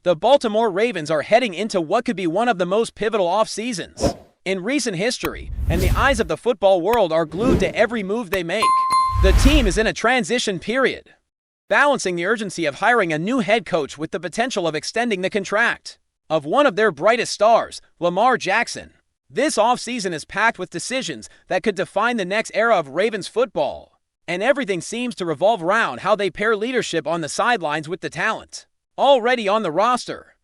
The Baltimore Ravens are heading into what could be one of the most pivotal off-seasons in recent history, and the eyes of the football world are glued to every move they make. The team is in a transition period, balancing the urgency of hiring a new head coach with the potential of extending the contract of one of their brightest stars, Lamar Jackson. This offseason is packed with decisions that could define the next era of Ravens football, and everything seems to revolve around how they pair leadership on the sidelines with the talent already on the roster.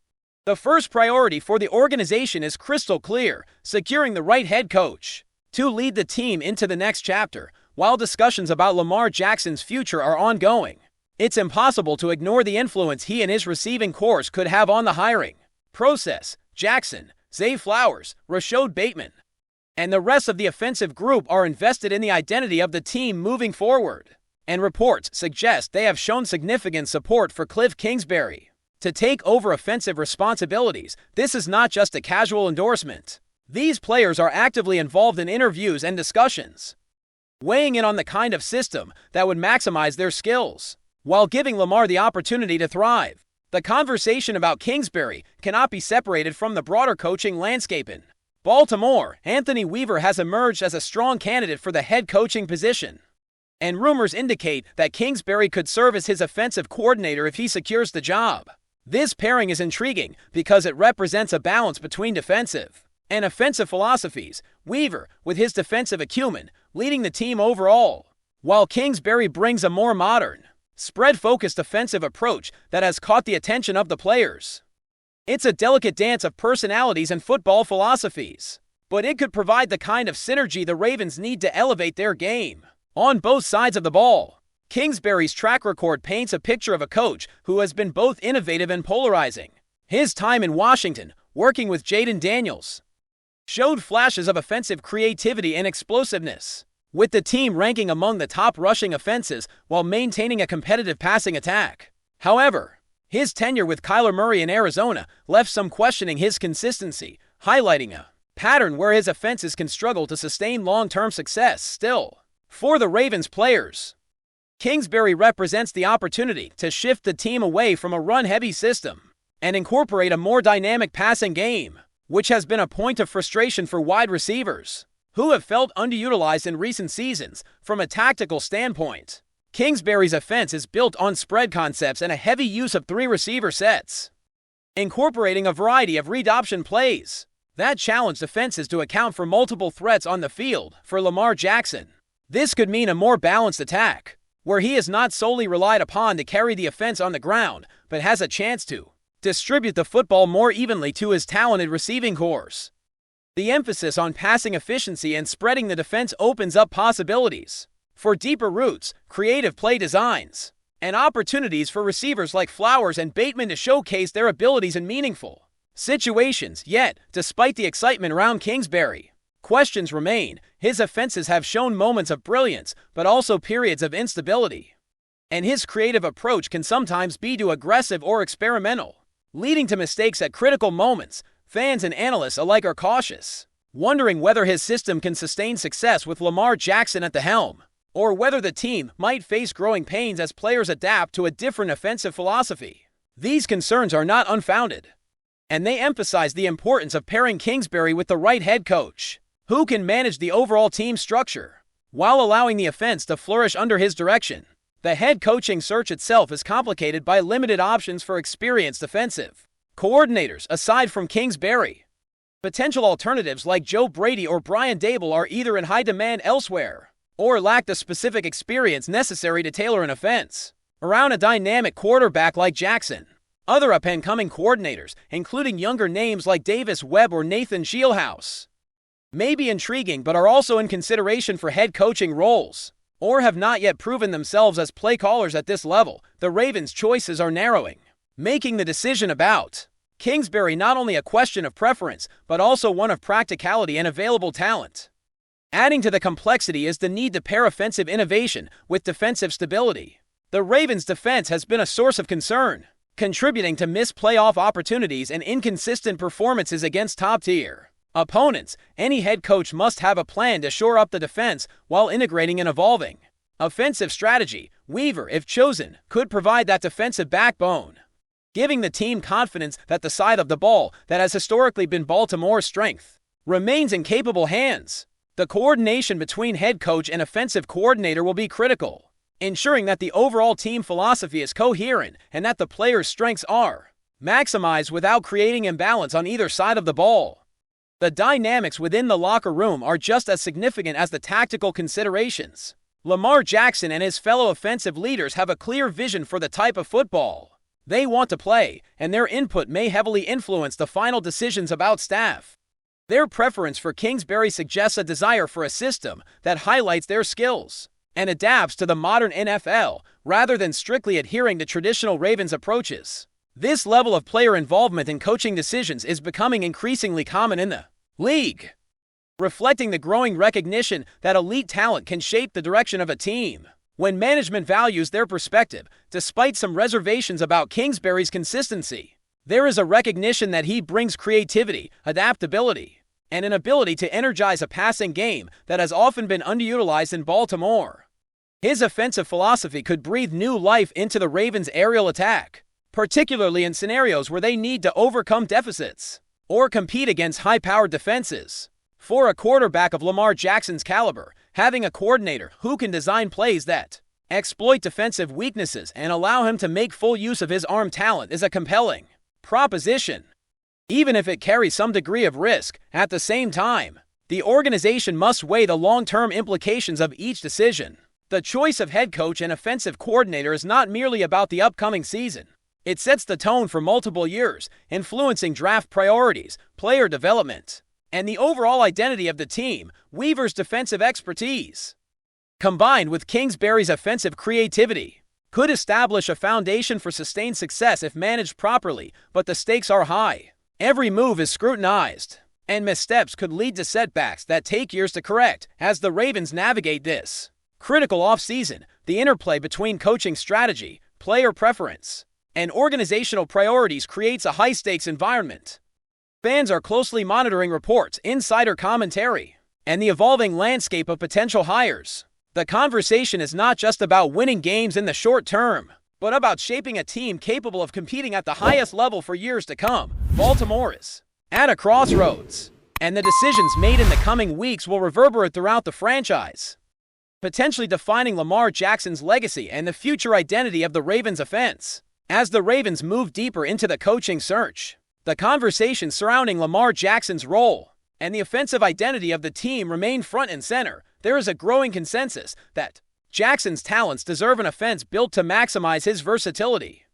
The first priority for the organization is crystal clear: securing the right head coach to lead the team into the next chapter. While discussions about Lamar Jackson's future are ongoing, it's impossible to ignore the influence he and his receiving corps could have on the hiring process. Jackson, Zay Flowers, Rashod Bateman, and the rest of the offensive group are invested in the identity of the team moving forward, and reports suggest they have shown significant support for Cliff Kingsbury to take over offensive responsibilities. This is not just a casual endorsement. These players are actively involved in interviews and discussions, weighing in on the kind of system that would maximize their skills while giving Lamar the opportunity to thrive. The conversation about Kingsbury cannot be separated from the broader coaching landscape in Baltimore. Anthony Weaver has emerged as a strong candidate for the head coaching position, and rumors indicate that Kingsbury could serve as his offensive coordinator if he secures the job. This pairing is intriguing because it represents a balance between defensive and offensive philosophies. Weaver, with his defensive acumen, leading the team overall, while Kingsbury brings a more modern, spread-focused offensive approach that has caught the attention of the players. It's a delicate dance of personalities and football philosophies, but it could provide the kind of synergy the Ravens need to elevate their game on both sides of the ball. Kingsbury's track record paints a picture of a coach who has been both innovative and polarizing. His time in Washington, working with Jaden Daniels, showed flashes of offensive creativity and explosiveness, with the team ranking among the top rushing offenses while maintaining a competitive passing attack. However, his tenure with Kyler Murray in Arizona left some questioning his consistency, highlighting a pattern where his offenses can struggle to sustain long-term success. Still, for the Ravens players, Kingsbury represents the opportunity to shift the team away from a run-heavy system and incorporate a more dynamic passing game, which has been a point of frustration for wide receivers who have felt underutilized in recent seasons. From a tactical standpoint, Kingsbury's offense is built on spread concepts and a heavy use of 3 receiver sets, incorporating a variety of read option plays that challenge defenses to account for multiple threats on the field. For Lamar Jackson, this could mean a more balanced attack, where he is not solely relied upon to carry the offense on the ground, but has a chance to distribute the football more evenly to his talented receiving corps. The emphasis on passing efficiency and spreading the defense opens up possibilities for deeper routes, creative play designs, and opportunities for receivers like Flowers and Bateman to showcase their abilities in meaningful situations. Yet, despite the excitement around Kingsbury, questions remain. His offenses have shown moments of brilliance, but also periods of instability, and his creative approach can sometimes be too aggressive or experimental, leading to mistakes at critical moments. Fans and analysts alike are cautious, wondering whether his system can sustain success with Lamar Jackson at the helm, or whether the team might face growing pains as players adapt to a different offensive philosophy. These concerns are not unfounded, and they emphasize the importance of pairing Kingsbury with the right head coach, who can manage the overall team structure while allowing the offense to flourish under his direction. The head coaching search itself is complicated by limited options for experienced offensive coordinators aside from Kingsbury. Potential alternatives like Joe Brady or Brian Daboll are either in high demand elsewhere or lack the specific experience necessary to tailor an offense around a dynamic quarterback like Jackson. Other up-and-coming coordinators, including younger names like Davis Webb or Nathan Scheelhaase, may be intriguing but are also in consideration for head coaching roles, or have not yet proven themselves as play callers at this level. The Ravens' choices are narrowing, making the decision about Kingsbury not only a question of preference, but also one of practicality and available talent. Adding to the complexity is the need to pair offensive innovation with defensive stability. The Ravens' defense has been a source of concern, contributing to missed playoff opportunities and inconsistent performances against top-tier opponents. Any head coach must have a plan to shore up the defense while integrating an evolving offensive strategy. Weaver, if chosen, could provide that defensive backbone. giving the team confidence that the side of the ball that has historically been Baltimore's strength remains in capable hands. The coordination between head coach and offensive coordinator will be critical, ensuring that the overall team philosophy is coherent and that the players' strengths are maximized without creating imbalance on either side of the ball. The dynamics within the locker room are just as significant as the tactical considerations. Lamar Jackson and his fellow offensive leaders have a clear vision for the type of football they want to play, and their input may heavily influence the final decisions about staff. Their preference for Kingsbury suggests a desire for a system that highlights their skills and adapts to the modern NFL rather than strictly adhering to traditional Ravens approaches. This level of player involvement in coaching decisions is becoming increasingly common in the league, reflecting the growing recognition that elite talent can shape the direction of a team. When management values their perspective, despite some reservations about Kingsbury's consistency, there is a recognition that he brings creativity, adaptability, and an ability to energize a passing game that has often been underutilized in Baltimore. His offensive philosophy could breathe new life into the Ravens' aerial attack, particularly in scenarios where they need to overcome deficits or compete against high-powered defenses. For a quarterback of Lamar Jackson's caliber, having a coordinator who can design plays that exploit defensive weaknesses and allow him to make full use of his arm talent is a compelling proposition. Even if it carries some degree of risk, at the same time, the organization must weigh the long-term implications of each decision. The choice of head coach and offensive coordinator is not merely about the upcoming season. It sets the tone for multiple years, influencing draft priorities, player development, and the overall identity of the team. Weaver's defensive expertise, combined with Kingsbury's offensive creativity, could establish a foundation for sustained success if managed properly, but the stakes are high. Every move is scrutinized, and missteps could lead to setbacks that take years to correct. As the Ravens navigate this critical offseason, the interplay between coaching strategy, player preference, and organizational priorities creates a high-stakes environment. Fans are closely monitoring reports, insider commentary, and the evolving landscape of potential hires. The conversation is not just about winning games in the short term, but about shaping a team capable of competing at the highest level for years to come. Baltimore is at a crossroads, and the decisions made in the coming weeks will reverberate throughout the franchise, potentially defining Lamar Jackson's legacy and the future identity of the Ravens offense. As the Ravens move deeper into the coaching search, the conversation surrounding Lamar Jackson's role and the offensive identity of the team remain front and center. There is a growing consensus that Jackson's talents deserve an offense built to maximize his versatility,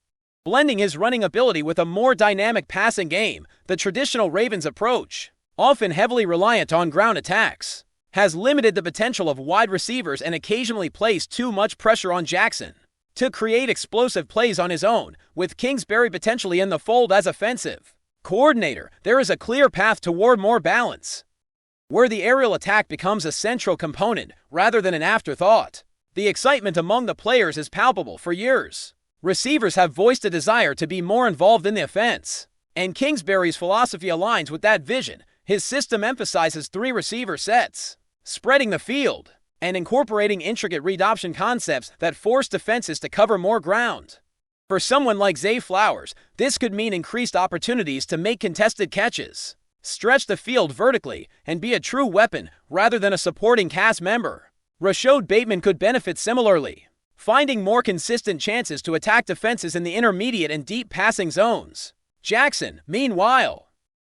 blending his running ability with a more dynamic passing game. The traditional Ravens approach, often heavily reliant on ground attacks, has limited the potential of wide receivers and occasionally placed too much pressure on Jackson to create explosive plays on his own. With Kingsbury potentially in the fold as offensive coordinator, there is a clear path toward more balance, where the aerial attack becomes a central component rather than an afterthought. The excitement among the players is palpable. For years, receivers have voiced a desire to be more involved in the offense, and Kingsbury's philosophy aligns with that vision. His system emphasizes 3 receiver sets, spreading the field, and incorporating intricate read option concepts that force defenses to cover more ground. For someone like Zay Flowers, this could mean increased opportunities to make contested catches, stretch the field vertically, and be a true weapon rather than a supporting cast member. Rashod Bateman could benefit similarly, finding more consistent chances to attack defenses in the intermediate and deep passing zones. Jackson, meanwhile,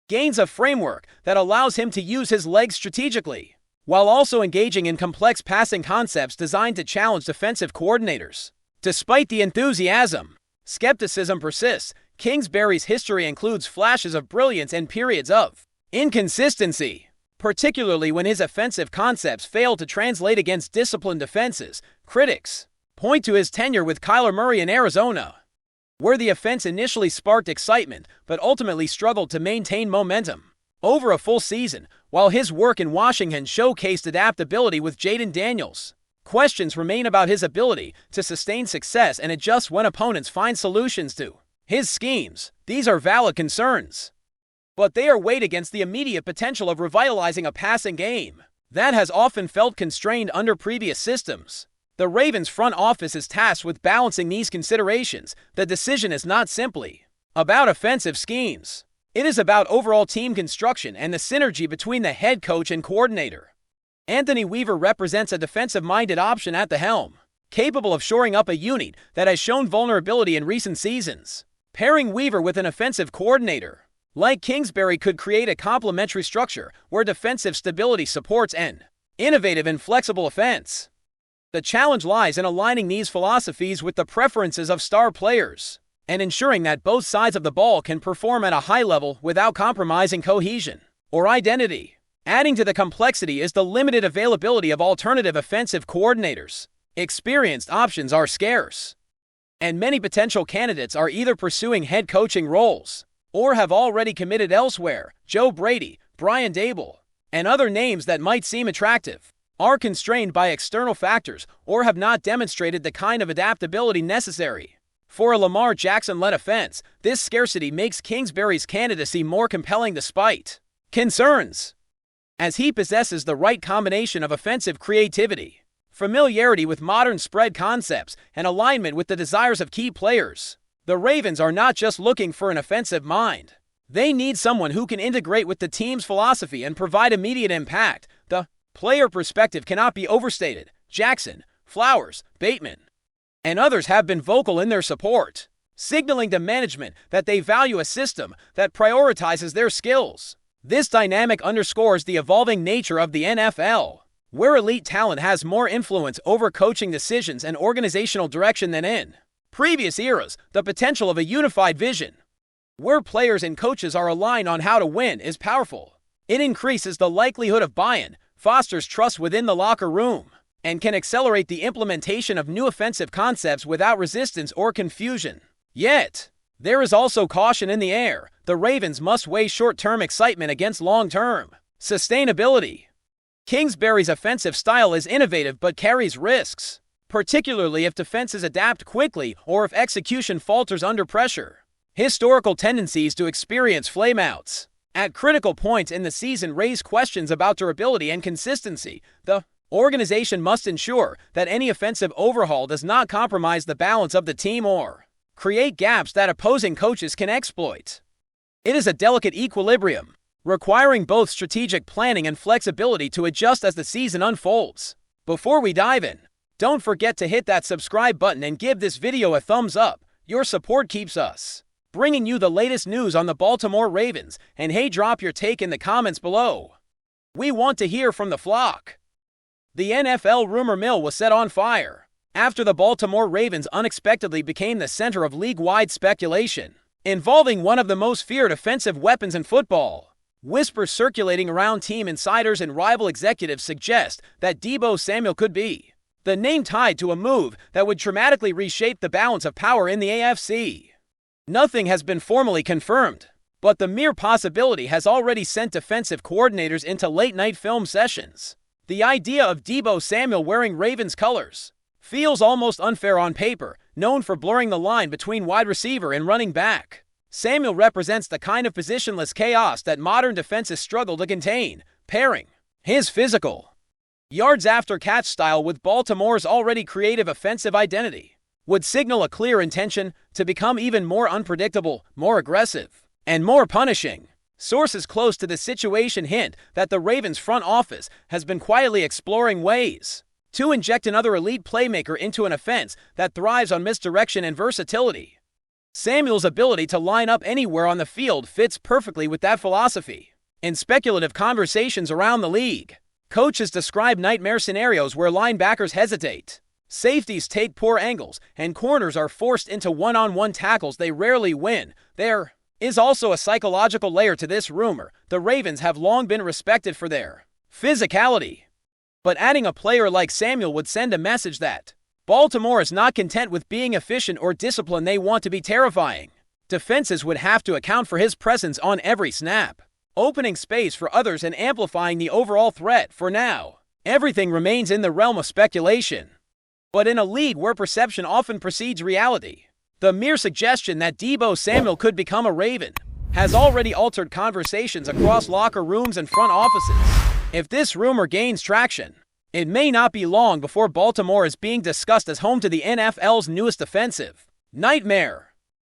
gains a framework that allows him to use his legs strategically, while also engaging in complex passing concepts designed to challenge defensive coordinators. Despite the enthusiasm, skepticism persists. Kingsbury's history includes flashes of brilliance and periods of inconsistency, particularly when his offensive concepts fail to translate against disciplined defenses. Critics point to his tenure with Kyler Murray in Arizona, where the offense initially sparked excitement but ultimately struggled to maintain momentum over a full season, while his work in Washington showcased adaptability with Jaden Daniels. Questions remain about his ability to sustain success and adjust when opponents find solutions to his schemes. These are valid concerns, but they are weighed against the immediate potential of revitalizing a passing game that has often felt constrained under previous systems. The Ravens front office is tasked with balancing these considerations. The decision is not simply about offensive schemes. It is about overall team construction and the synergy between the head coach and coordinator. Anthony Weaver represents a defensive-minded option at the helm, capable of shoring up a unit that has shown vulnerability in recent seasons. Pairing Weaver with an offensive coordinator like Kingsbury could create a complementary structure where defensive stability supports an innovative and flexible offense. The challenge lies in aligning these philosophies with the preferences of star players and ensuring that both sides of the ball can perform at a high level without compromising cohesion or identity. Adding to the complexity is the limited availability of alternative offensive coordinators. Experienced options are scarce, and many potential candidates are either pursuing head coaching roles or have already committed elsewhere. Joe Brady, Brian Daboll, and other names that might seem attractive are constrained by external factors or have not demonstrated the kind of adaptability necessary for a Lamar Jackson-led offense. This scarcity makes Kingsbury's candidacy more compelling despite concerns, as he possesses the right combination of offensive creativity, familiarity with modern spread concepts, and alignment with the desires of key players. The Ravens are not just looking for an offensive mind. They need someone who can integrate with the team's philosophy and provide immediate impact. The player perspective cannot be overstated. Jackson, Flowers, Bateman, and others have been vocal in their support, signaling to management that they value a system that prioritizes their skills. This dynamic underscores the evolving nature of the NFL, where elite talent has more influence over coaching decisions and organizational direction than in previous eras. The potential of a unified vision, where players and coaches are aligned on how to win, is powerful. It increases the likelihood of buy-in, fosters trust within the locker room, and can accelerate the implementation of new offensive concepts without resistance or confusion. Yet, there is also caution in the air. The Ravens must weigh short-term excitement against long-term sustainability. Kingsbury's offensive style is innovative but carries risks, particularly if defenses adapt quickly or if execution falters under pressure. Historical tendencies to experience flameouts at critical points in the season raise questions about durability and consistency. The organization must ensure that any offensive overhaul does not compromise the balance of the team or create gaps that opposing coaches can exploit. It is a delicate equilibrium, requiring both strategic planning and flexibility to adjust as the season unfolds. Before we dive in, don't forget to hit that subscribe button and give this video a thumbs up. Your support keeps us bringing you the latest news on the Baltimore Ravens. And hey, drop your take in the comments below. We want to hear from the flock. The NFL rumor mill was set on fire after the Baltimore Ravens unexpectedly became the center of league-wide speculation involving one of the most feared offensive weapons in football. Whispers circulating around team insiders and rival executives suggest that Deebo Samuel could be the name tied to a move that would dramatically reshape the balance of power in the AFC. Nothing has been formally confirmed, but the mere possibility has already sent defensive coordinators into late-night film sessions. The idea of Deebo Samuel wearing Ravens colors feels almost unfair on paper. Known for blurring the line between wide receiver and running back, Samuel represents the kind of positionless chaos that modern defenses struggle to contain. Pairing his physical yards after catch style with Baltimore's already creative offensive identity would signal a clear intention to become even more unpredictable, more aggressive, and more punishing. Sources close to the situation hint that the Ravens front office has been quietly exploring ways to inject another elite playmaker into an offense that thrives on misdirection and versatility. Samuel's ability to line up anywhere on the field fits perfectly with that philosophy. In speculative conversations around the league, coaches describe nightmare scenarios where linebackers hesitate, safeties take poor angles, and corners are forced into one-on-one tackles they rarely win. There is also a psychological layer to this rumor. The Ravens have long been respected for their physicality, but adding a player like Samuel would send a message that Baltimore is not content with being efficient or disciplined. They want to be terrifying. Defenses would have to account for his presence on every snap, opening space for others and amplifying the overall threat. For now, everything remains in the realm of speculation. But in a league where perception often precedes reality, the mere suggestion that Deebo Samuel could become a Raven has already altered conversations across locker rooms and front offices. If this rumor gains traction, it may not be long before Baltimore is being discussed as home to the NFL's newest offensive nightmare.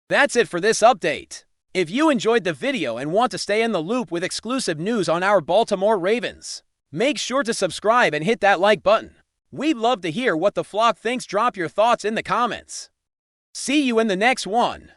That's it for this update. If you enjoyed the video and want to stay in the loop with exclusive news on our Baltimore Ravens, make sure to subscribe and hit that like button. We'd love to hear what the flock thinks. Drop your thoughts in the comments. See you in the next one.